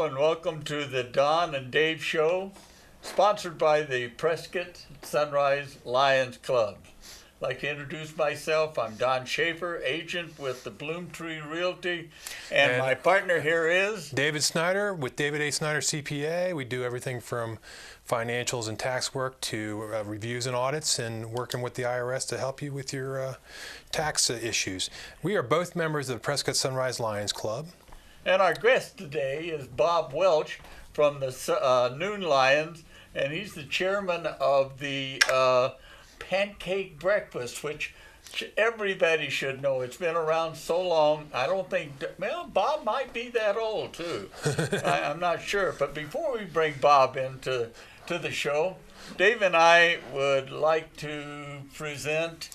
all, and welcome to the Don and Dave Show, sponsored by the Prescott Sunrise Lions Club. I'd like to introduce myself. I'm Don Schaefer, agent with the Bloomtree Realty, and my partner here is David Snyder with David A. Snyder CPA. We do everything from financials and tax work to reviews and audits, and working with the IRS to help you with your tax issues. We are both members of the Prescott Sunrise Lions Club. And our guest today is Bob Welch from the Noon Lions, and he's the chairman of the Pancake Breakfast, which everybody should know. It's been around so long. I don't think, well, Bob might be that old too. I'm not sure. But before we bring Bob into the show, Dave and I would like to present.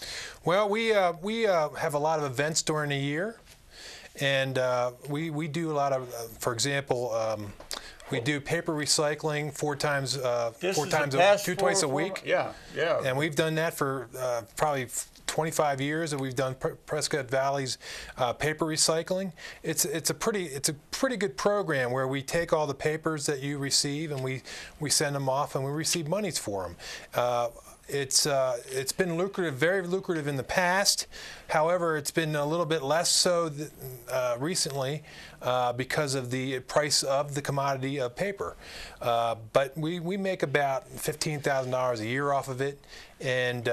Well, we have a lot of events during the year. And we do a lot of, for example, we do paper recycling twice a week. Yeah. And we've done that for probably 25 years, and we've done Prescott Valley's paper recycling. It's a pretty good program where we take all the papers that you receive and we send them off, and we receive monies for them. It's been lucrative, very lucrative in the past. However, it's been a little bit less so recently because of the price of the commodity of paper. But we make about $15,000 a year off of it, and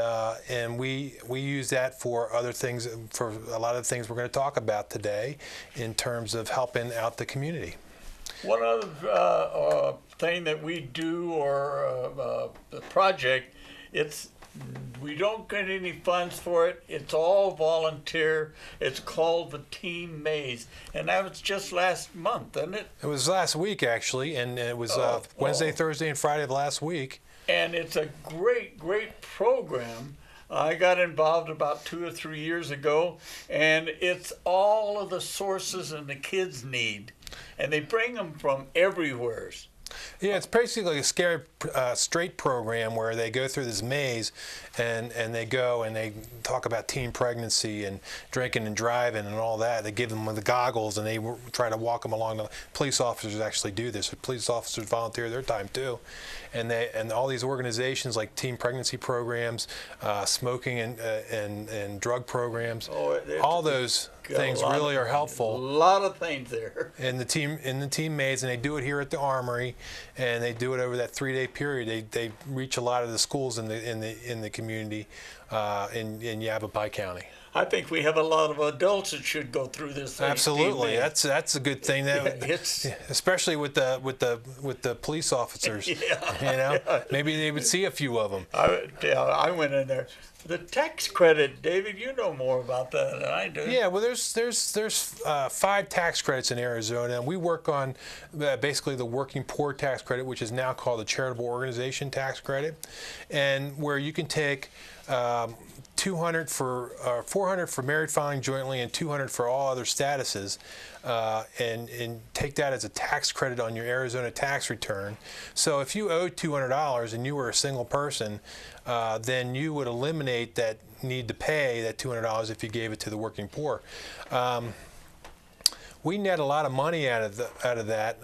we use that for other things, for a lot of the things we're going to talk about today in terms of helping out the community. One other thing that we do, or the project, we don't get any funds for it. It's all volunteer. It's called the Team Maze, and that was just last month, isn't it? It was last week, actually, and it was Wednesday, Thursday, and Friday of last week. And it's a great program. I got involved about 2 or 3 years ago, and it's all of the sources and the kids need, and they bring them from everywhere. Yeah, it's basically a straight program where they go through this maze, and they go and they talk about teen pregnancy and drinking and driving and all that. They give them the goggles, and they try to walk them along. The police officers actually do this. The police officers volunteer their time too, and all these organizations like teen pregnancy programs, smoking and drug programs, all those things really are helpful. A lot of things there. In the team maze, and they do it here at the Armory, and they do it over that 3-day period. They reach a lot of the schools in the community in Yavapai County. I think we have a lot of adults that should go through this thing. Absolutely, that's a good thing. Especially with the police officers. Maybe they would see a few of them. I went in there. The tax credit, David, you know more about that than I do. Yeah, well, there's 5 tax credits in Arizona, and we work on basically the working poor tax credit, which is now called the charitable organization tax credit, and where you can take $400 for married filing jointly and $200 for all other statuses, and take that as a tax credit on your Arizona tax return. So if you owed $200 and you were a single person, then you would eliminate that need to pay that $200 if you gave it to the working poor. We net a lot of money out of that.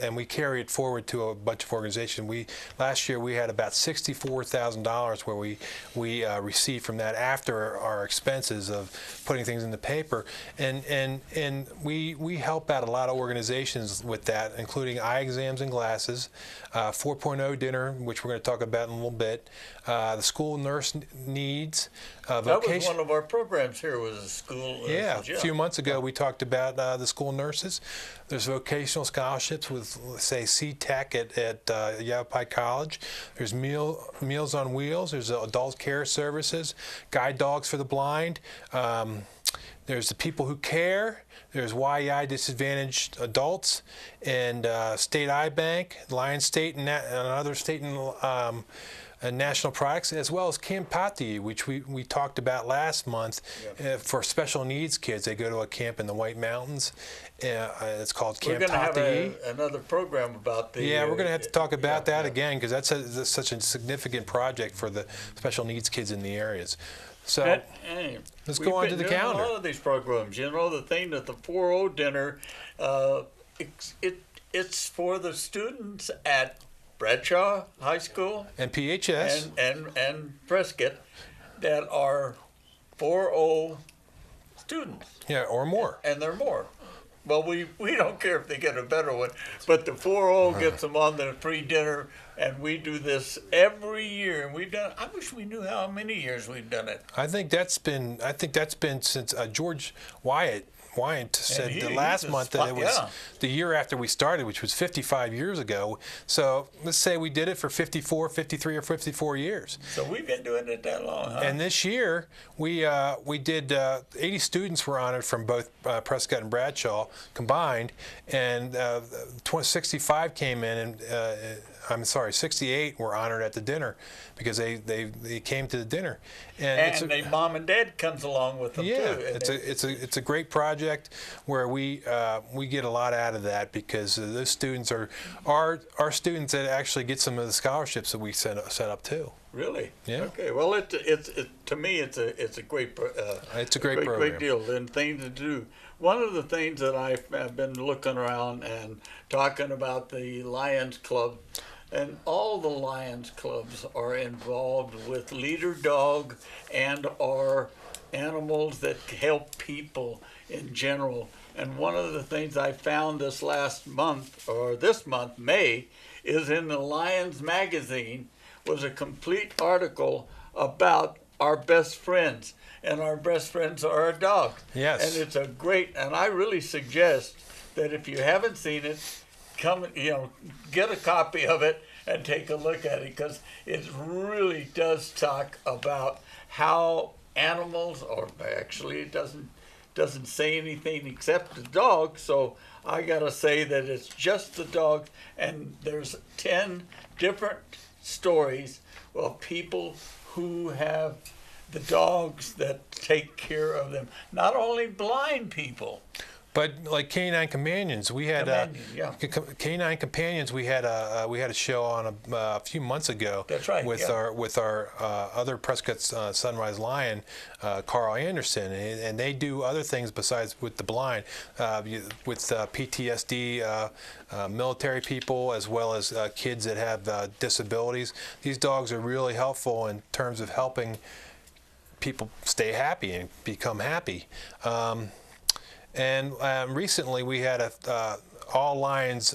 And we carry it forward to a bunch of organizations. Last year we had about $64,000 where we received from that after our expenses of putting things in the paper, and we help out a lot of organizations with that, including eye exams and glasses, 4.0 dinner, which we're going to talk about in a little bit, the school nurse needs. That was one of our programs here, was a school. A few months ago we talked about the school nurses. There's vocational scholarships with, say, C-Tech at Yavapai College. There's Meals on Wheels. There's adult care services, guide dogs for the blind. There's the People Who Care. There's YEI Disadvantaged Adults, and State Eye Bank, Lions State, and other state and national products, as well as Camp Pati, which we talked about last month. For special needs kids. They go to a camp in the White Mountains. It's called Camp Pati. We're going to have another program about the... Yeah, we're going to have to talk about that again, because that's such a significant project for the special needs kids in the areas. So let's go on to the calendar. A lot of these programs, the thing that the 4.0 dinner, it's for the students at Bradshaw High School And PHS. and Prescott that are 4.0 students, Yeah, or more. and they're more. Well, we don't care if they get a better one, but the 4.0 gets them on the free dinner, and we do this every year. And we've done. I wish we knew how many years we've done it. I think that's been since George Wyatt said he- the he's last a month that spot- it was yeah. the year after we started, which was 55 years ago. So let's say we did it for 54, 53, or 54 years. So we've been doing it that long, huh? And this year, we did 80 students were honored from both Prescott and Bradshaw combined, and 65 came in, and I'm sorry, 68 were honored at the dinner because they came to the dinner, and it's their mom and dad comes along with them yeah, too. And it's a great project where we get a lot out of that because those students are our students that actually get some of the scholarships that we set up too. Really? Yeah. Okay. Well, it to me it's a great It's a great program. great deal and thing to do. One of the things that I've been looking around and talking about the Lions Club, and all the Lions Clubs are involved with leader dog and or animals that help people in general. And one of the things I found this last month, or this month, May, is in the Lions magazine, was a complete article about our best friends. And our best friends are our dogs. Yes. And it's a great, and I really suggest that if you haven't seen it, come, get a copy of it and take a look at it, because it really does talk about how animals, or actually it doesn't say anything except the dog, so I gotta say that it's just the dog, and there's 10 different stories of people who have the dogs that take care of them. Not only blind people. But like Canine Companions, we had Canine Companions. We had a show on a few months ago. That's right, With yeah. our other Prescott Sunrise Lion, Carl Anderson, and they do other things besides with the blind, with PTSD, military people, as well as kids that have disabilities. These dogs are really helpful in terms of helping people stay happy and become happy. And recently we had all Lions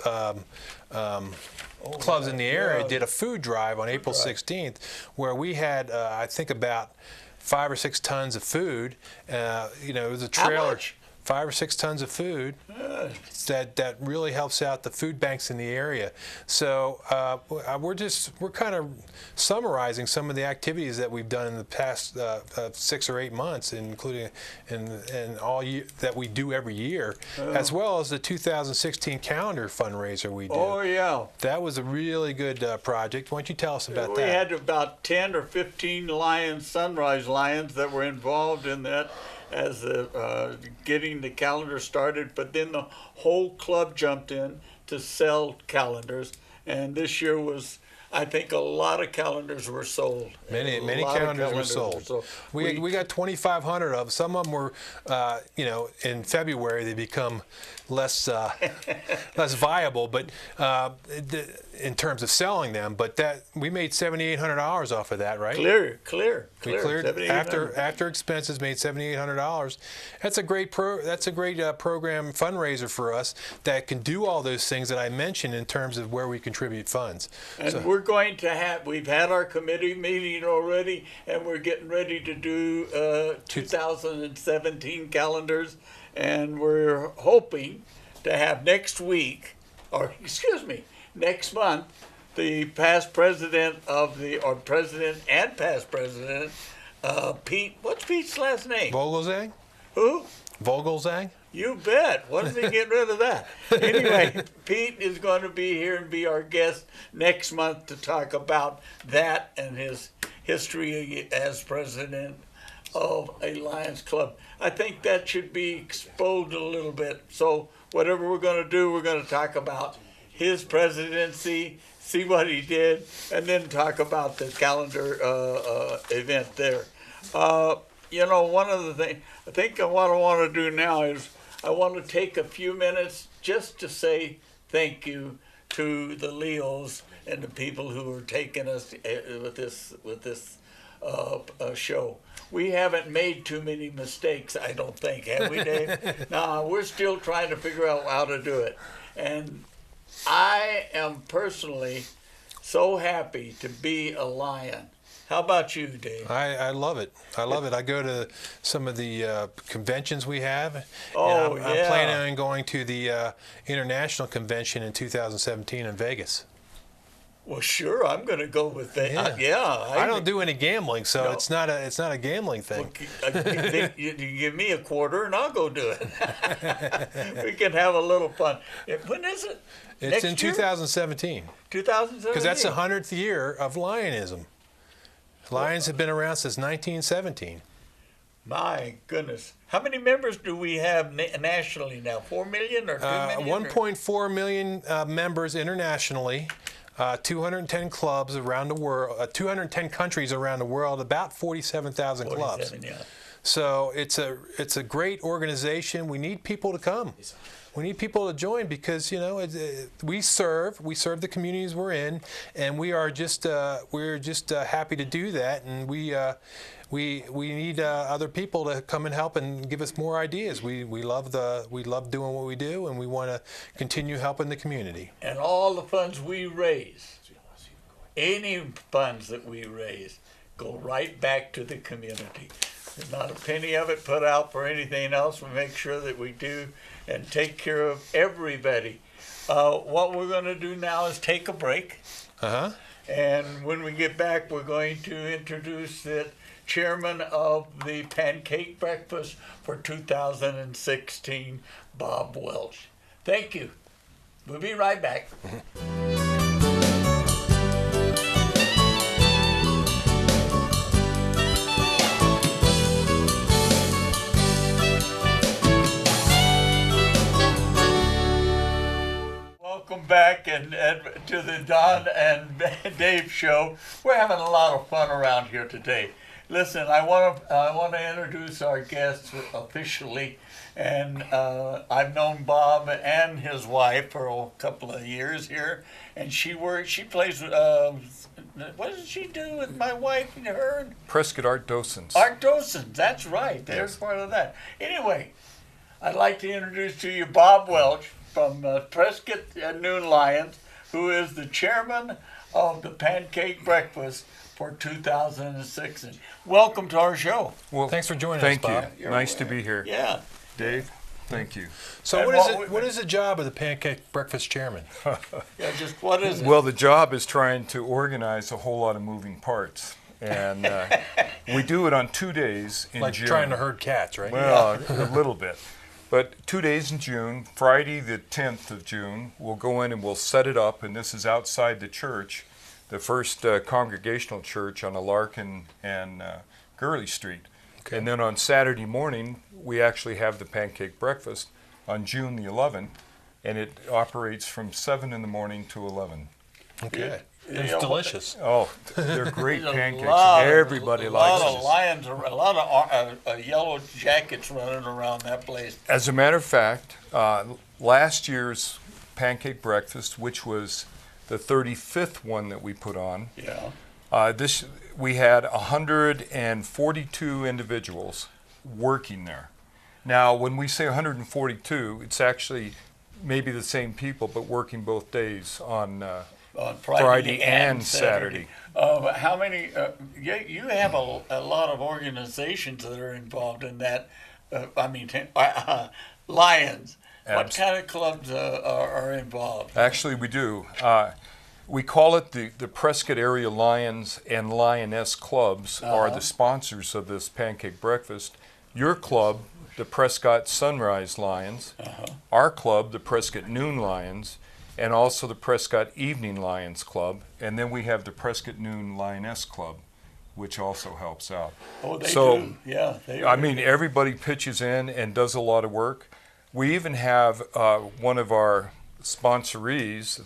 clubs in the area did a food drive on April 16th, where we had I think about 5 or 6 tons of food. It was a trailer. How much? 5 or 6 tons of food that really helps out the food banks in the area. So we're kind of summarizing some of the activities that we've done in the past 6 or 8 months, including and all that we do every year, as well as the 2016 calendar fundraiser we did. Oh yeah. That was a really good project. Why don't you tell us about We that? had about 10 or 15 Lions, Sunrise Lions, that were involved in that as getting the calendar started, but then the whole club jumped in to sell calendars, and this year was, I think, a lot of calendars were sold. Many A lot of calendars were sold. We got 2,500 of them. Some of them were, in February they become less less viable, but in terms of selling them. But that we made $7,800 off of that, right? Clear. We cleared $7,800. after expenses, made $7,800. That's a great program fundraiser for us that can do all those things that I mentioned in terms of where we contribute funds. And we're going to we've had our committee meeting already, and we're getting ready to do 2017 calendars, and we're hoping to have next month, the past president president and past president, Pete, what's Pete's last name? Vogelzang? Who? Vogelzang? You bet. When did they get rid of that? Anyway, Pete is going to be here and be our guest next month to talk about that and his history as president of a Lions Club. I think that should be exposed a little bit. So whatever we're going to do, we're going to talk about his presidency, see what he did, and then talk about the calendar event there. One of the things, what I want to do now is I want to take a few minutes just to say thank you to the Leos and the people who are taking us with this show. We haven't made too many mistakes, I don't think, have we, Dave? No, we're still trying to figure out how to do it. And I am personally so happy to be a Lion. How about you, Dave? I love it. I love it. I go to some of the conventions we have. Oh, and I'm planning on going to the international convention in 2017 in Vegas. Well, sure, I'm going to go with that. I don't do any gambling, so No. it's not a gambling thing. You give me a quarter and I'll go do it. We can have a little fun. When is it? It's Next in year? 2017. 2017? Because that's the 100th year of Lionism. Lions have been around since 1917. My goodness. How many members do we have nationally now? 4 million or 2 million? 1.4 million members internationally, 210 clubs around the world, 210 countries around the world, about 47,000 clubs. 47, yeah. So it's a great organization. We need people to come. We need people to join because we serve the communities we're in, and we're just happy to do that. And we need other people to come and help and give us more ideas. We love doing what we do, and we want to continue helping the community. And all the funds we raise, any funds that we raise, go right back to the community. There's not a penny of it put out for anything else. We make sure that we do and take care of everybody. What we're going to do now is take a break. And when we get back, we're going to introduce the chairman of the Pancake Breakfast for 2016, Bob Welch. Thank you. We'll be right back. Welcome back and to the Don and Dave show. We're having a lot of fun around here today. Listen, I want to introduce our guests officially, and I've known Bob and his wife for a couple of years here, and she plays. What does she do with my wife and her? Prescott Art Docents. Art Docents, that's right. There's part of that. Anyway, I'd like to introduce to you Bob Welch from Prescott Noon Lions, who is the chairman of the Pancake Breakfast for 2006. And welcome to our show. Well, Thanks for joining us, thank Bob. you. Nice to be here. Yeah. Dave, thank you. So And what is the job of the Pancake Breakfast chairman? Yeah, just what is it? Well, the job is trying to organize a whole lot of moving parts. And we do it on 2 days in Like June. trying to herd cats, right? Well, a little bit. But 2 days in June, Friday the 10th of June, we'll go in and we'll set it up, and this is outside the church, the first congregational church on Alarcon and Gurley Street. Okay. And then on Saturday morning, we actually have the Pancake Breakfast on June the 11th, and it operates from 7 in the morning to 11. Okay. You It's know, delicious. Oh, they're great There's pancakes. a Everybody likes lot of it. lions, a lot of yellow jackets running around that place. As a matter of fact, last year's Pancake Breakfast, which was the 35th one that we put on, Yeah. we had 142 individuals working there. Now, when we say 142, it's actually maybe the same people, but working both days on Friday and Saturday. How many? You have a lot of organizations that are involved in that. Lions. What kind of clubs are involved? Actually, we do. We call it the Prescott Area Lions and Lioness Clubs are the sponsors of this Pancake Breakfast. Your club, the Prescott Sunrise Lions, our club, the Prescott Noon Lions, and also the Prescott Evening Lions Club, and then we have the Prescott Noon Lioness Club, which also helps out. Oh, they So, do. Yeah, they I mean, everybody pitches in and does a lot of work. We even have one of our sponsorees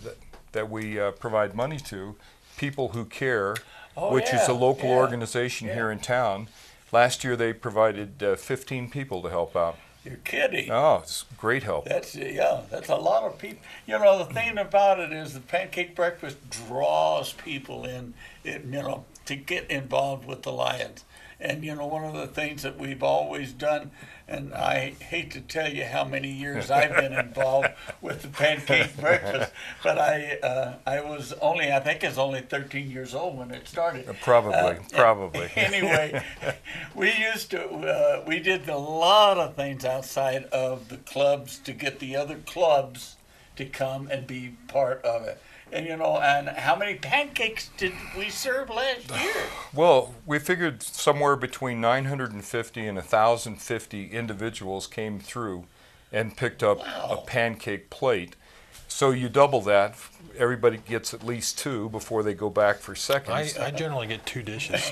that we provide money to, People Who Care, which is a local organization here in town. Last year they provided 15 people to help out. You're kidding. Oh, it's great help. That's a lot of people. You know, the thing about it is the pancake breakfast draws people in, to get involved with the Lions. And you know, one of the things that we've always done, and I hate to tell you how many years I've been involved with the pancake breakfast, but I was only, I think it's only 13 years old when it started. Probably. Anyway, we did a lot of things outside of the clubs to get the other clubs to come and be part of it. And you know, and how many pancakes did we serve last year? Well, we figured somewhere between 950 and 1,050 individuals came through and picked up a pancake plate. So you double that. Everybody gets at least 2 before they go back for seconds. I generally get 2 dishes.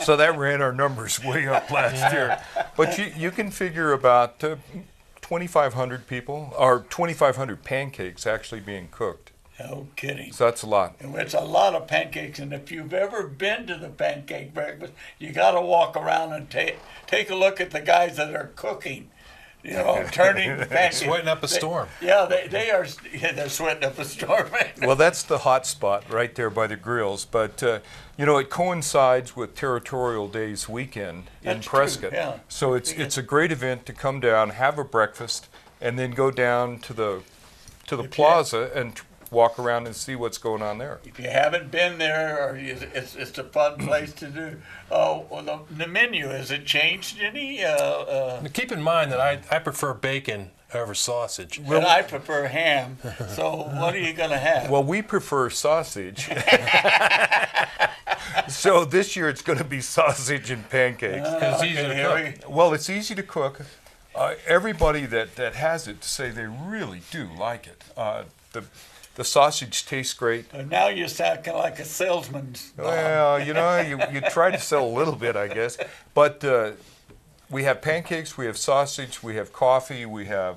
So that ran our numbers way up last year. But you can figure about 2,500 people, or 2,500 pancakes actually being cooked. No kidding. So that's a lot. And it's a lot of pancakes, and if you've ever been to the pancake breakfast, you got to walk around and take a look at the guys that are cooking. You know, turning the pancakes. Sweating up a storm. They're sweating up a storm. Well, that's the hot spot right there by the grills. But, you know, it coincides with Territorial Days weekend in That's Prescott. true, yeah. So it's a great event to come down, have a breakfast, and then go down to the plaza and walk around and see what's going on there. If you haven't been there, or it's a fun place to do. Oh, well, the menu, has it changed any? Now, keep in mind that I prefer bacon over sausage. And I prefer ham. So what are you going to have? Well, we prefer sausage. So this year it's going to be sausage and pancakes. It's easy to cook. Well, it's easy to cook. Everybody that has it say they really do like it. The sausage tastes great. Now you sound kind of like a salesman. Well, you know, you try to sell a little bit, I guess. But we have pancakes, we have sausage, we have coffee, we have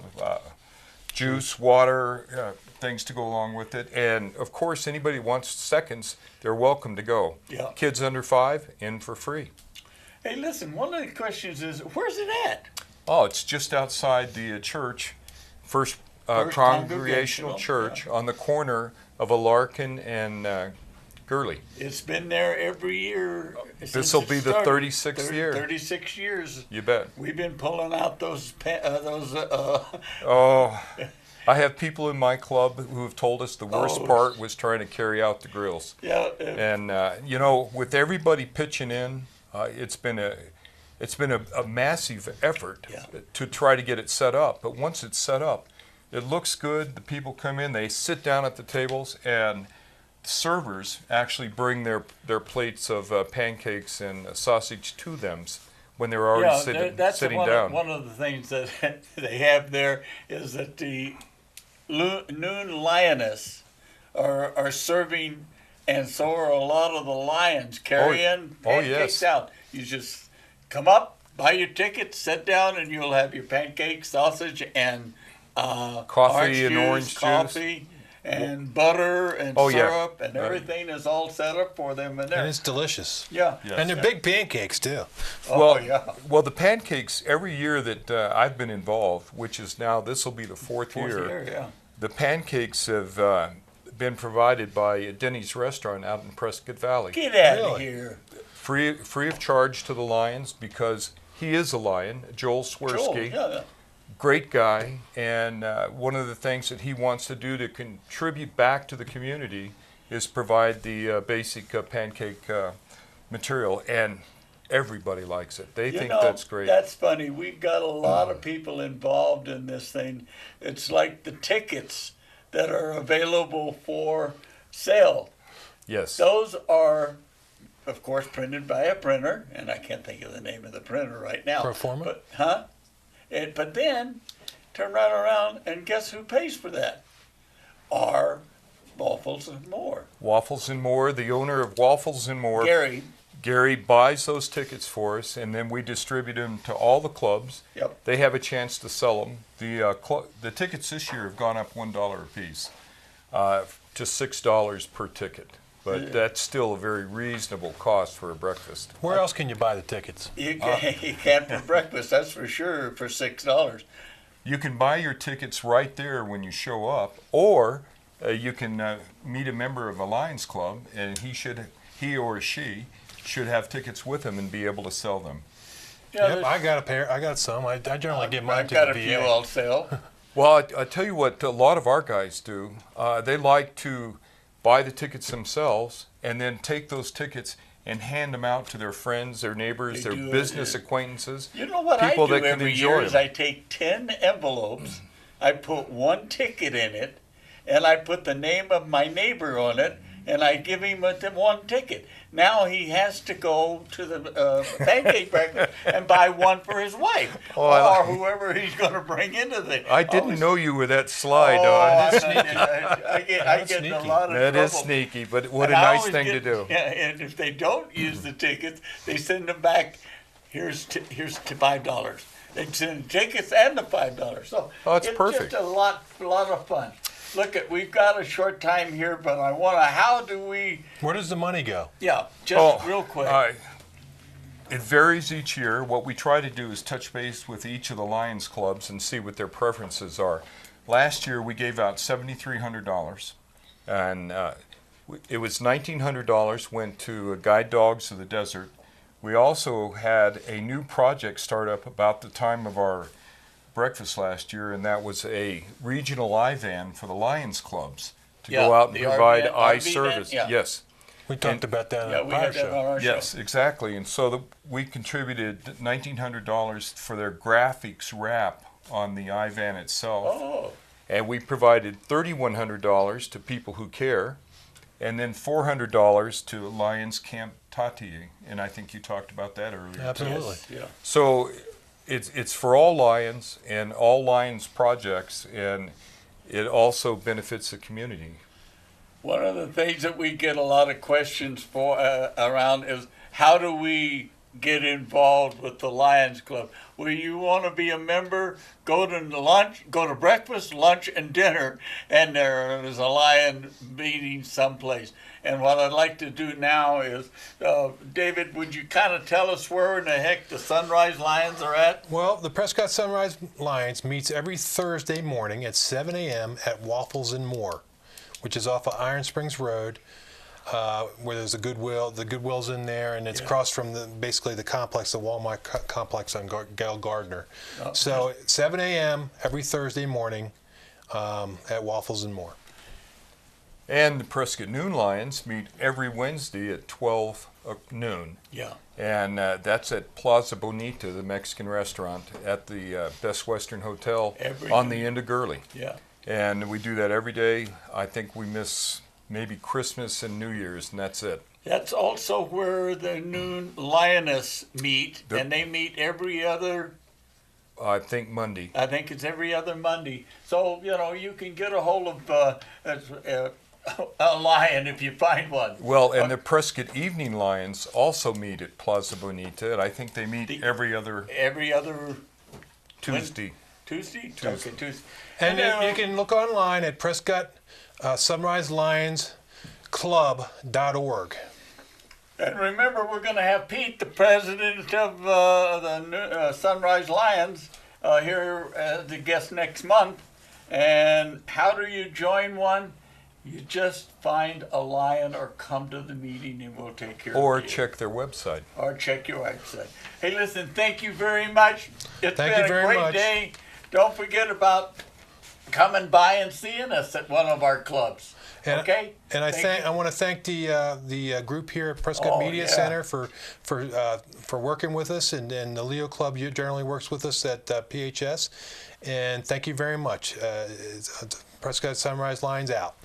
juice, water, things to go along with it. And, of course, anybody who wants seconds, they're welcome to go. Yeah. Kids under 5, in for free. Hey, listen, one of the questions is, where's it at? Oh, it's just outside the church, First Congregational Congregational Church, on the corner of Alarcon and Gurley. It's been there every year. This will be the 36th year. 36 years. You bet. We've been pulling out those. Oh, I have people in my club who have told us the worst part was trying to carry out the grills. Yeah. And you know, with everybody pitching in, it's been a massive effort to try to get it set up. But once it's set up, it looks good. The people come in, they sit down at the tables, and servers actually bring their plates of pancakes and sausage to them when they're already sitting down. One of the things that they have there is that the Noon Lioness are serving, and so are a lot of the Lions carrying pancakes out. You just come up, buy your ticket, sit down, and you'll have your pancakes, sausage, and coffee and orange coffee and butter and syrup and everything is all set up for them in there. And it's delicious. Yeah. And they're big pancakes, too. Well, the pancakes, every year that I've been involved, which is now, this will be the fourth year, the pancakes have been provided by Denny's Restaurant out in Prescott Valley. Get out of here. Free of charge to the Lions, because he is a Lion, Joel Swirsky. Great guy, and one of the things that he wants to do to contribute back to the community is provide the basic pancake material, and everybody likes it. They think that's great. That's funny. We've got a lot of people involved in this thing. It's like the tickets that are available for sale. Yes. Those are, of course, printed by a printer, and I can't think of the name of the printer right now. Proforma? But then, turn right around, and guess who pays for that? Our Waffles and More. Waffles and More, the owner of Waffles and More. Gary buys those tickets for us, and then we distribute them to all the clubs. Yep. They have a chance to sell them. The tickets this year have gone up $1 a piece to $6 per ticket. but that's still a very reasonable cost for a breakfast. Where else can you buy the tickets? You can't for breakfast, that's for sure, for $6. You can buy your tickets right there when you show up, or you can meet a member of a Lions Club, and he or she should have tickets with him and be able to sell them. Yeah, Yep, I got a pair. I got some. I generally give mine I've to got the a VA. few I'll sell. Well, I tell you what, a lot of our guys do. They like to buy the tickets themselves and then take those tickets and hand them out to their friends, their neighbors, They their do it, business yeah. acquaintances. You know what people I do that can every enjoy year is them. I take 10 envelopes, I put one ticket in it, and I put the name of my neighbor on it, and I give him one ticket. Now he has to go to the pancake breakfast and buy one for his wife or whoever he's going to bring into the. I didn't know you were that sly, Oh, Don. I get in a lot of That trouble. is sneaky, but what And a I nice always thing to get- do. Yeah, and if they don't use the tickets, they send them back. Here's to $5. They send the tickets and the $5. So Oh, it's it's perfect. just a lot of fun. Look, we've got a short time here, but I want to. How do we? Where does the money go? Yeah, just real quick. It varies each year. What we try to do is touch base with each of the Lions clubs and see what their preferences are. Last year we gave out $7,300, and it was $1,900 went to Guide Dogs of the Desert. We also had a new project start up about the time of our breakfast last year, and that was a regional eye van for the Lions clubs to go out and the provide RV eye van, service. yeah. Yes. We talked about that Yeah, on we the had prior that on show. our Yes, show. exactly. And so we contributed $1,900 for their graphics wrap on the iVan itself. Oh, And we provided $3,100 to people who care, and then $400 to Lions Camp Tati. And I think you talked about that earlier. Absolutely. yeah. So it's for all Lions and all Lions projects, and it also benefits the community. One of the things that we get a lot of questions for around is how do we get involved with the Lions Club? Well, you want to be a member, go to breakfast, lunch, and dinner, and there is a Lion meeting someplace. And what I'd like to do now is, David, would you kind of tell us where in the heck the Sunrise Lions are at? Well, the Prescott Sunrise Lions meets every Thursday morning at 7 a.m. at Waffles and More, which is off of Iron Springs Road, where there's a Goodwill. The Goodwill's in there, and it's across from basically the complex, the Walmart complex on Gail Gardner. Oh, So 7 a.m. every Thursday morning at Waffles and More. And the Prescott Noon Lions meet every Wednesday at 12 noon. Yeah. And that's at Plaza Bonita, the Mexican restaurant, at the Best Western Hotel Every on day. the end of Gurley. Yeah. And we do that every day. I think we miss maybe Christmas and New Year's, and that's it. That's also where the Noon Lioness meet, and they meet every other. I think Monday. I think it's every other Monday. So you can get a hold of a lion if you find one. Well, and the Prescott Evening Lions also meet at Plaza Bonita, and I think they meet every other Tuesday. Tuesday. Tuesday. Okay, Tuesday. And you can look online at Prescott Sunrise Lions Club.org. And remember, we're going to have Pete, the president of the Sunrise Lions, here as a guest next month. And how do you join one? You just find a lion or come to the meeting and we'll take care Or of you. check their website. Or check your website. Hey, listen, thank you very much. It's Thank been you a very great much. day. Don't forget about coming by and seeing us at one of our clubs. And, Okay? And I you. want to thank the group here at Prescott Oh, Media yeah. Center for working with us, and the Leo Club generally works with us at PHS. And thank you very much. Prescott Sunrise Lions out.